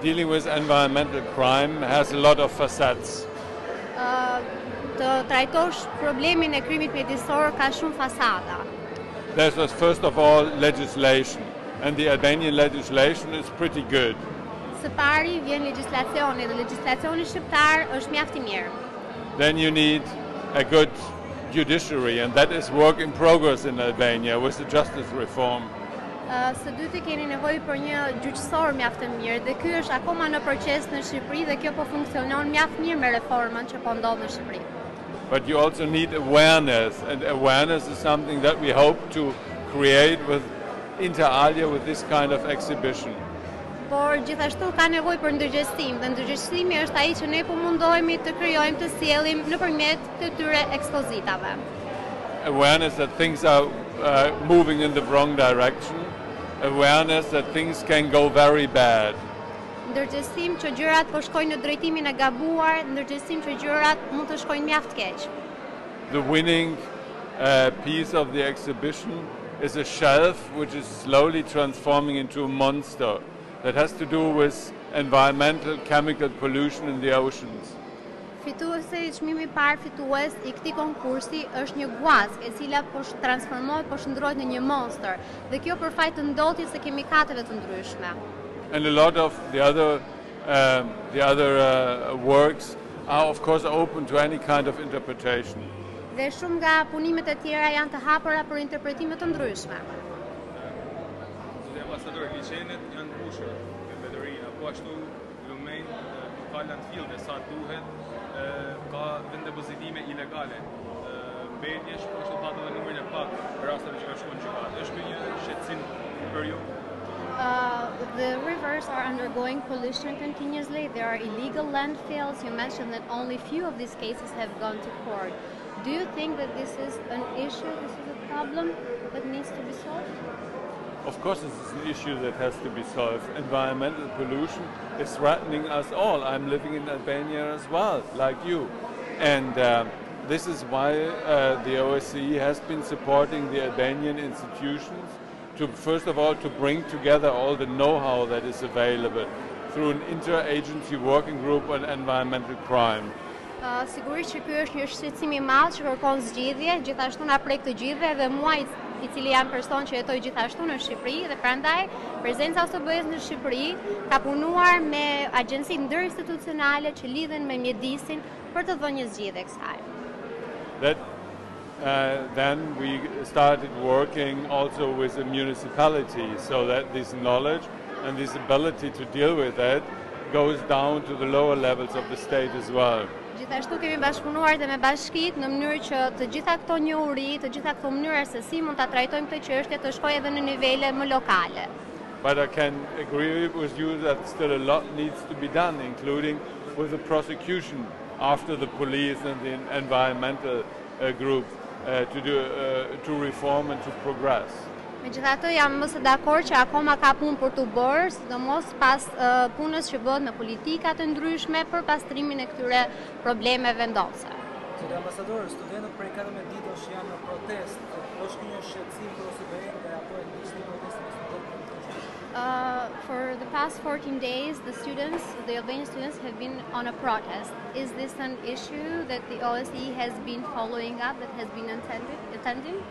dealing with environmental crime has a lot of facets. Të trajtosh problemin e krimit mjedisor ka shumë fasada. There's first of all legislation, and the Albanian legislation is pretty good. Së pari vjen legjislacioni dhe legjislacioni shqiptar është mjaft I mirë. Then you need a good judiciary, and that is work in progress in Albania with the justice reform. Së dyti keni nevojë për një gjyqësor mjaft të mirë dhe ky është akoma në proces në Shqipëri dhe kjo po funksionon mjaft mirë me reformën që po ndodh në Shqipëri. But you also need awareness, and awareness is something that we hope to create with inter alia with this kind of exhibition. Por gjithashtu ka nevojë për ndërgjegjësim dhe ndërgjegjësimi është ai që ne po mundohemi të krijojmë të sjellim nëpërmjet të këtyre ekspozitave. Awareness that things are moving in the wrong direction, awareness that things can go very bad. Ndërgjegjësim që gjërat po shkojnë në drejtimin e gabuar, ndërgjegjësim që gjërat mund të shkojnë mjaft keq. The winning piece of the exhibition is a shelf which is slowly transforming into a monster that has to do with environmental chemical pollution in the oceans. Fituesi I çmimit parë fitues I këtij konkursi është një guask e cila po transformohet, po shndrohet në një monster dhe kjo për fat të ndotjes së kimikateve të ndryshme. And a lot of the other works are of course open to any kind of interpretation. Dhe shumë nga punimet e tjera janë të hapura për interpretime të ndryshme. Ambasadori, liçenet janë mbushur me veterina, po ashtu lumen ka landfillë sa duhet, ka vende depozitime ilegale. Mbetjesh, po ashtu thatë edhe numrin e pak rasteve që kanë shkuar në gjykatë. Është një shqetësim për ju? The rivers are undergoing pollution continuously. There are illegal landfills. You mentioned that only few of these cases have gone to court. Do you think that this is an issue, this is a problem that needs to be solved? Of course, this is an issue that has to be solved. Environmental pollution is threatening us all. I'm living in Albania as well, like you. And this is why the OSCE has been supporting the Albanian institutions to, first of all, to bring together all the know-how that is available through an interagency working group on environmental crime. Sigurisht që ky është një shqetësim I madh që kërkon zgjidhje, gjithashtu na prek të gjithëve dhe mua I cili jam person që jetoj gjithashtu në Shqipëri dhe prandaj prezenca OSBE-së në Shqipëri ka punuar me agjenci ndërinstitucionale që lidhen me mjedisin për të dhënë një zgjidhje kësaj. Then we started working also with the municipality so that this knowledge and this ability to deal with it goes down to the lower levels of the state as well. Gjithashtu kemi bashkëpunuar dhe me bashkitë në mënyrë që të gjitha këto njohuri, të gjitha këto mënyra se si mund ta trajtojmë këtë çështje të shkojë edhe në nivele më lokale. But I can agree with you that still a lot needs to be done, including with the prosecution after the police and the environmental groups to reform and to progress. Megjithatë jam më së dakord që akoma ka punë për të bërë, sidomos pas punës që bëhet me politika të ndryshme për pastrimin e këtyre problemeve vendose. Zoti ambasador, studentët prej 14 ditësh janë në protestë. Është një shqetësim për OSBE-në dhe apo nisni protestën e studentëve? For the past 14 days, the Albanian students have been on a protest. Is this an issue that the OSCE has been following up, that has been attending?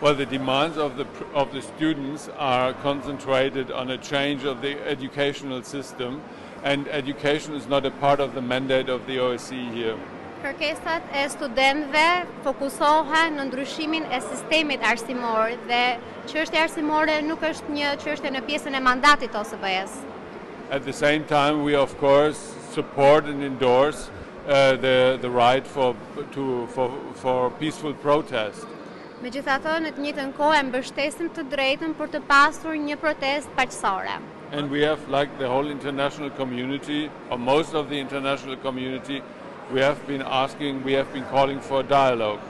Well, the demands of the students are concentrated on a change of the educational system, and education is not a part of the mandate of the OSCE here. Kërkesat e studentëve fokusohen në ndryshimin e sistemit arsimor dhe çështja arsimore nuk është një çështje në pjesën e mandatit të OSBE-së. At the same time, we of course support and endorse the right for peaceful protest. Megjithatë, në të njëjtën kohë mbështesim të drejtën për të pasur një protestë paqësore. And we have, like the whole international community, or most of the international community, we have been calling for dialogue.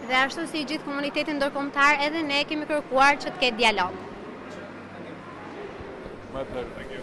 Dhe ashtu si gjithë komunitetin ndërkombëtar, edhe ne kemi kërkuar që të ketë dialog. My pleasure. Thank you.